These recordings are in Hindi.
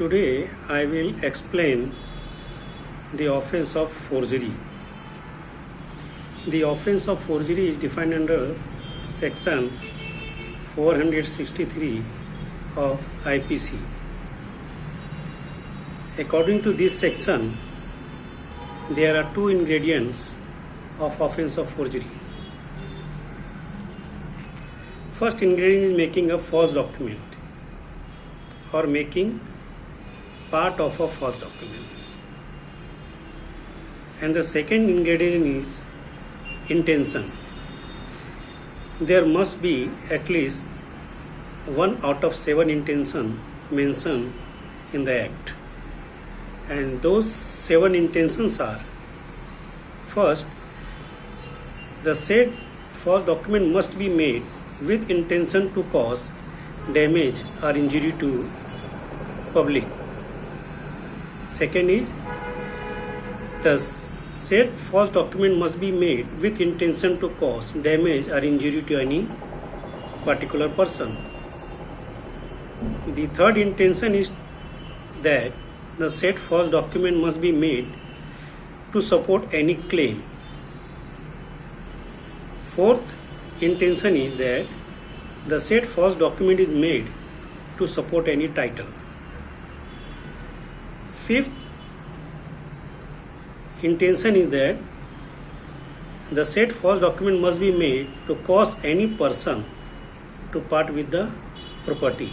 Today I will explain the offense of forgery. The offense of forgery is defined under section 463 of IPC. According to this section, there are two ingredients of offense of forgery. First ingredient is making a false document or making part of a false document. And the second ingredient is intention. There must be at least 1 out of 7 intention mentioned in the act. And those 7 intentions are: first, the said false document must be made with intention to cause damage or injury to public. Second is, the said false document must be made with intention to cause damage or injury to any particular person. The third intention is that the said false document must be made to support any claim. Fourth intention is that the said false document is made to support any title. Fifth intention is that the said false document must be made to cause any person to part with the property.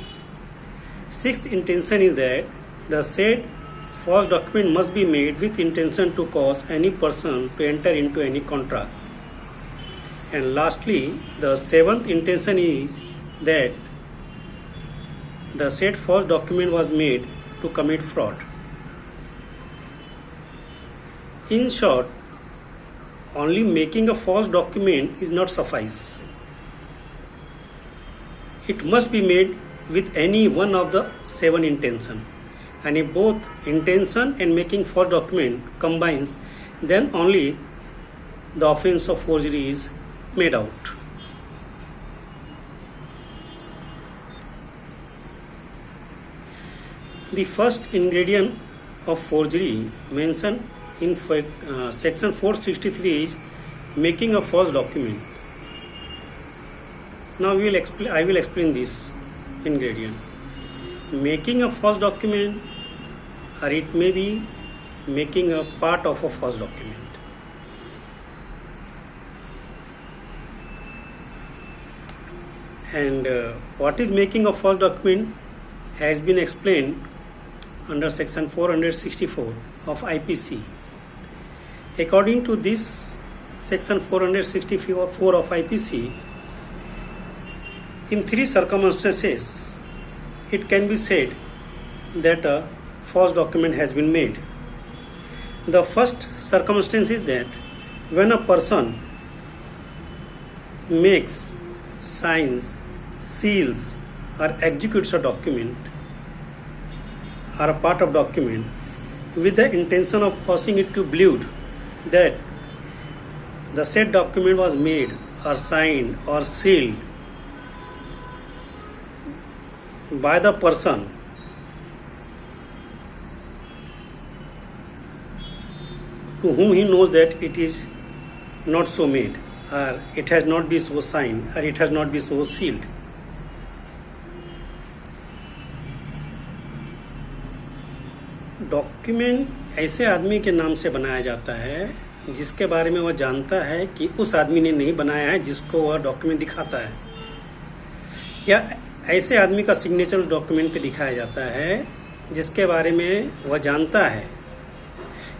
Sixth intention is that the said false document must be made with intention to cause any person to enter into any contract. And lastly, the seventh intention is that the said false document was made to commit fraud. In short, only making a false document is not suffice. It must be made with any one of the 7 intention. And if both intention and making false document combines, then only the offense of forgery is made out. The first ingredient of forgery mentioned in section 463 is making a false document. Now I will explain this ingredient. Making a false document, or it may be making a part of a false document. And what is making a false document has been explained under section 464 of IPC. According to this section 464 of IPC, in 3 circumstances, it can be said that a false document has been made. The first circumstance is that when a person makes, signs, seals, or executes a document or a part of document with the intention of causing it to believe that the said document was made or signed or sealed by the person to whom he knows that it is not so made, or it has not been so signed, or it has not been so sealed. Document ऐसे आदमी के नाम से बनाया जाता है जिसके बारे में वह जानता है कि उस आदमी ने नहीं बनाया है जिसको वह डॉक्यूमेंट दिखाता है, या ऐसे आदमी का सिग्नेचर उस डॉक्यूमेंट पे दिखाया जाता है जिसके बारे में वह जानता है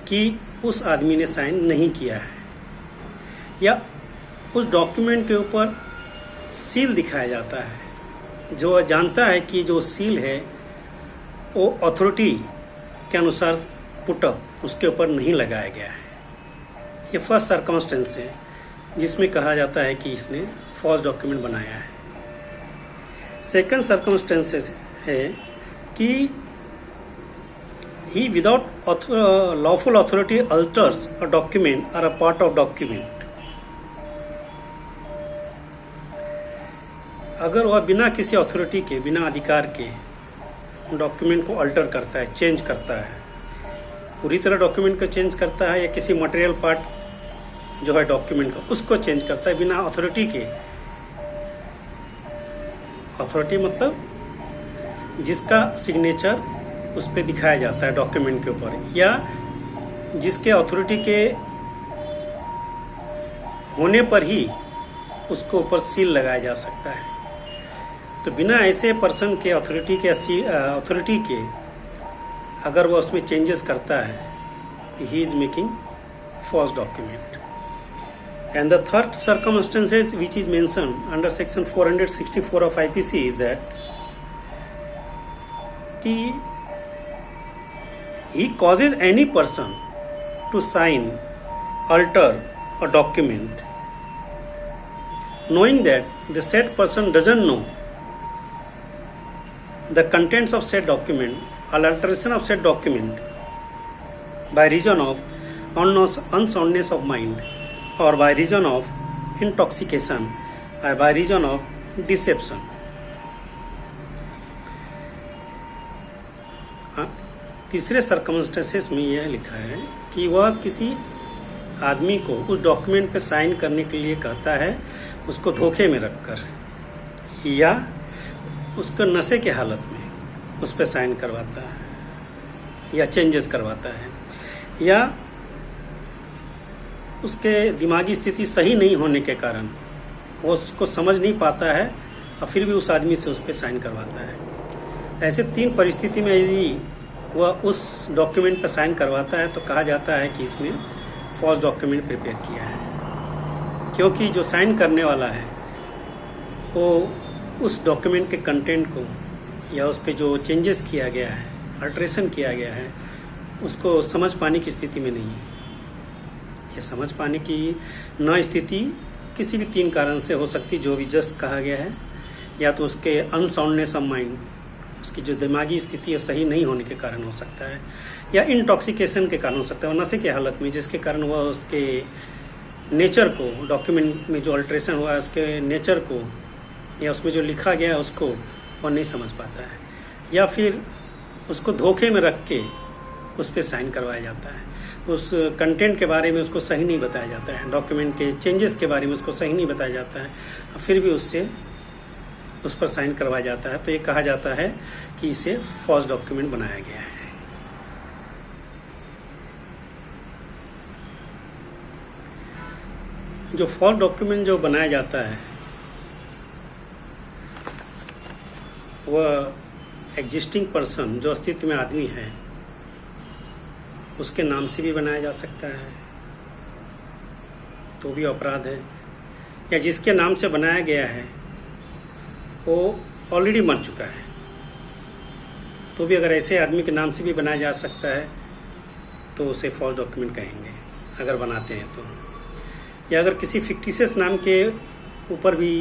कि उस आदमी ने साइन नहीं किया है, या उस डॉक्यूमेंट के ऊपर सील दिखाया जाता है जो वह जानता है कि जो सील है वो अथॉरिटी के अनुसार पुटअप उसके ऊपर नहीं लगाया गया है। ये फर्स्ट सर्कमस्टेंस है जिसमें कहा जाता है कि इसने फॉल्स डॉक्यूमेंट बनाया है। सेकंड सर्कमस्टेंस है कि he without lawful authority alters a document or a part of document. अगर वह बिना किसी अथॉरिटी के, बिना अधिकार के डॉक्यूमेंट को अल्टर करता है, चेंज करता है, पूरी तरह डॉक्यूमेंट को चेंज करता है या किसी मटेरियल पार्ट जो है डॉक्यूमेंट का उसको चेंज करता है बिना अथॉरिटी के। अथॉरिटी मतलब जिसका सिग्नेचर उस पर दिखाया जाता है डॉक्यूमेंट के ऊपर, या जिसके अथॉरिटी के होने पर ही उसको ऊपर सील लगाया जा सकता है। तो बिना ऐसे पर्सन के अथॉरिटी के अगर वो उसमें चेंजेस करता है, he is making false document. And the third circumstances which is mentioned under section 464 of IPC is that he causes any person to sign, alter a document knowing that the said person doesn't know the contents of said document or alteration of said document by reason of unsoundness of mind, or by reason of intoxication, or by reason of deception. तीसरे सर्कमस्टेंसेस में यह लिखा है कि वह किसी आदमी को उस डॉक्यूमेंट पे साइन करने के लिए कहता है, उसको धोखे में रखकर या उसको नशे के हालत में उस पे साइन करवाता है या चेंजेस करवाता है, या उसके दिमागी स्थिति सही नहीं होने के कारण वो उसको समझ नहीं पाता है और फिर भी उस आदमी से उस पर साइन करवाता है। ऐसे तीन परिस्थिति में यदि वह उस डॉक्यूमेंट पर साइन करवाता है तो कहा जाता है कि इसने फॉल्स डॉक्यूमेंट प्रिपेयर किया है, क्योंकि जो साइन करने वाला है वो उस डॉक्यूमेंट के कंटेंट को या उस पर जो चेंजेस किया गया है, अल्ट्रेशन किया गया है, उसको समझ पाने की स्थिति में नहीं है। ये समझ पाने की न स्थिति किसी भी तीन कारण से हो सकती, जो भी जस्ट कहा गया है, या तो उसके अनसाउंडनेस ऑफ माइंड, उसकी जो दिमागी स्थिति है सही नहीं होने के कारण हो सकता है, या इंटॉक्सिकेशन के कारण हो सकता है, और नशे के हालत में जिसके कारण वह उसके नेचर को, डॉक्यूमेंट में जो अल्ट्रेशन हुआ है उसके नेचर को या उसमें जो लिखा गया है उसको वह नहीं समझ पाता है, या फिर उसको धोखे में रख के उस पर साइन करवाया जाता है, उस कंटेंट के बारे में उसको सही नहीं बताया जाता है, डॉक्यूमेंट के चेंजेस के बारे में उसको सही नहीं बताया जाता है, फिर भी उससे उस पर साइन करवाया जाता है। तो ये कहा जाता है कि इसे फॉल्स डॉक्यूमेंट बनाया गया है। जो फॉल्स डॉक्यूमेंट जो बनाया जाता है वह एग्जिस्टिंग पर्सन, जो अस्तित्व में आदमी है, उसके नाम से भी बनाया जा सकता है तो भी अपराध है, या जिसके नाम से बनाया गया है वो ऑलरेडी मर चुका है तो भी अगर ऐसे आदमी के नाम से भी बनाया जा सकता है तो उसे फॉल्स डॉक्यूमेंट कहेंगे अगर बनाते हैं तो। या अगर किसी फिक्टिशियस नाम के ऊपर भी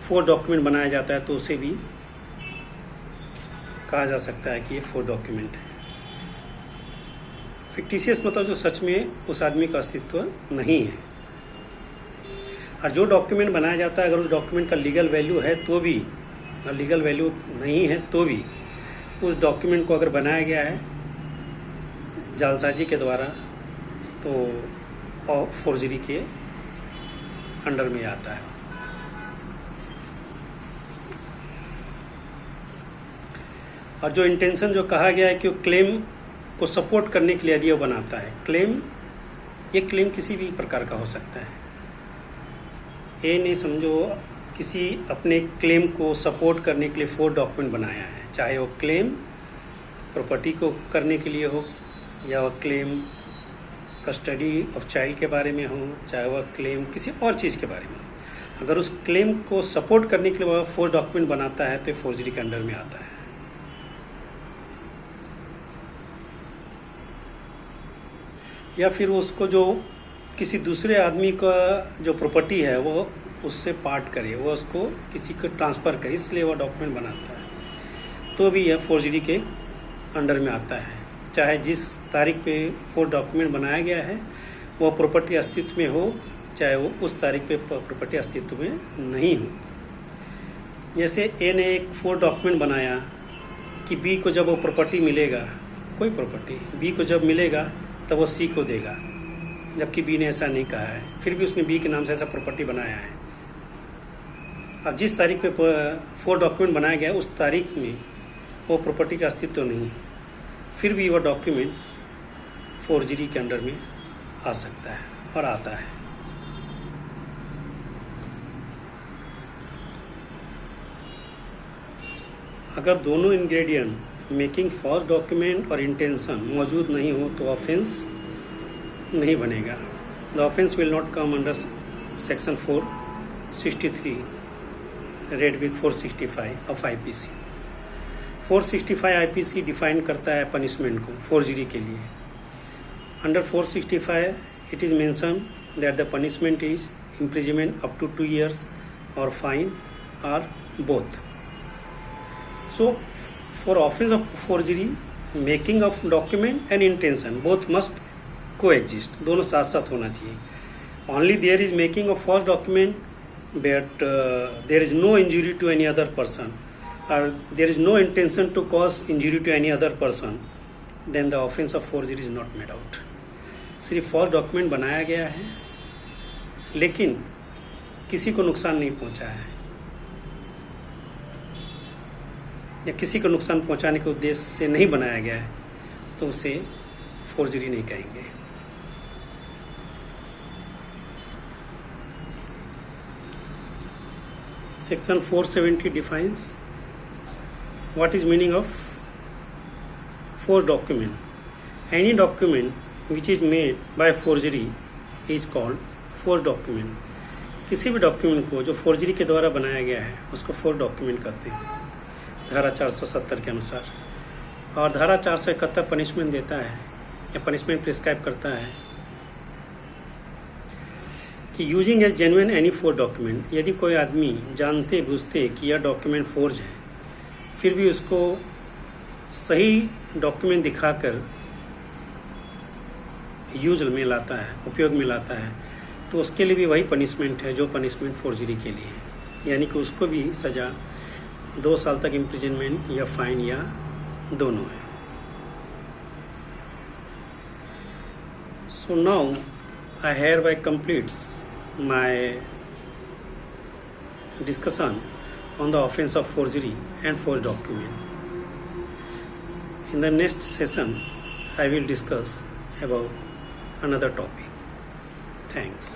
फॉल्स डॉक्यूमेंट बनाया जाता है तो उसे भी कहा जा सकता है कि ये फॉल्स डॉक्यूमेंट है। फिक्टिशियस मतलब जो सच में उस आदमी का अस्तित्व नहीं है। और जो डॉक्यूमेंट बनाया जाता है अगर उस डॉक्यूमेंट का लीगल वैल्यू है तो भी, और लीगल वैल्यू नहीं है तो भी, उस डॉक्यूमेंट को अगर बनाया गया है जालसाजी के द्वारा तो फोर्जरी के अंडर में आता है। और जो इंटेंशन जो कहा गया है कि वो क्लेम को सपोर्ट करने के लिए यदि वो बनाता है, ये क्लेम किसी भी प्रकार का हो सकता है। ये नहीं समझो किसी अपने क्लेम को सपोर्ट करने के लिए फोर डॉक्यूमेंट बनाया है, चाहे वो क्लेम प्रॉपर्टी को करने के लिए हो, या वह क्लेम कस्टडी ऑफ चाइल्ड के बारे में हो, चाहे वह क्लेम किसी और चीज़ के बारे में हो। अगर उस क्लेम को सपोर्ट करने के लिए वह फोर डॉक्यूमेंट बनाता है तो फोर्जरी के अंडर में आता है। या फिर उसको जो किसी दूसरे आदमी का जो प्रॉपर्टी है वो उससे पार्ट करे, वो उसको किसी को ट्रांसफ़र करे, इसलिए वो डॉक्यूमेंट बनाता है तो भी यह फोर्जरी के अंडर में आता है। चाहे जिस तारीख पे फोर डॉक्यूमेंट बनाया गया है वो प्रॉपर्टी अस्तित्व में हो, चाहे वो उस तारीख पे प्रॉपर्टी अस्तित्व में नहीं हो। जैसे ए ने एक फोर डॉक्यूमेंट बनाया कि बी को जब वो प्रॉपर्टी मिलेगा, कोई प्रॉपर्टी बी को जब मिलेगा तब वो सी को देगा, जबकि बी ने ऐसा नहीं कहा है, फिर भी उसने बी के नाम से ऐसा प्रॉपर्टी बनाया है। अब जिस तारीख पे 4 डॉक्यूमेंट बनाया गया उस तारीख में वो प्रॉपर्टी का अस्तित्व तो नहीं है, फिर भी वो डॉक्यूमेंट फोर्जरी के अंडर में आ सकता है और आता है। अगर दोनों इंग्रेडिएंट मेकिंग फॉल्स डॉक्यूमेंट और इंटेंशन मौजूद नहीं हो तो ऑफेंस नहीं बनेगा। The offence will not come under section 463 red with 465 of IPC। 465 IPC define करता है पनिशमेंट को फोर्जरी के लिए। Under 465 it is mention that the punishment is imprisonment up to 2 years or fine or both. So for offense of forgery, making of document and intention both must coexist, दोनों साथ साथ होना चाहिए। Only there is making of false document but there is no injury to any other person or there is no intention to cause injury to any other person, then the offense of forgery is not made out. सिर्फ false document बनाया गया है लेकिन किसी को नुकसान नहीं पहुंचा है या किसी को नुकसान पहुंचाने के उद्देश्य से नहीं बनाया गया है तो उसे फोर्जरी नहीं कहेंगे। Section 470 defines what is meaning of forge document. Any document which is made by forgery is called forge document. किसी भी डॉक्यूमेंट को जो फोर्जरी के द्वारा बनाया गया है उसको फोर्ज डॉक्यूमेंट कहते हैं धारा 470 के अनुसार। और धारा 471 पनिशमेंट देता है या पनिशमेंट प्रिस्क्राइब करता है कि using as genuine any forge document, यदि कोई आदमी जानते बुझते कि यह डॉक्यूमेंट फोर्ज है फिर भी उसको सही डॉक्यूमेंट दिखाकर यूज में लाता है, उपयोग में लाता है, तो उसके लिए भी वही पनिशमेंट है जो पनिशमेंट फोर्जरी के लिए है, यानी कि उसको भी सज़ा 2 साल तक इम्प्रिजनमेंट या फाइन या दोनों है। So now I hereby completes my discussion on the offense of forgery and forged document. In the next session, I will discuss about another topic. Thanks.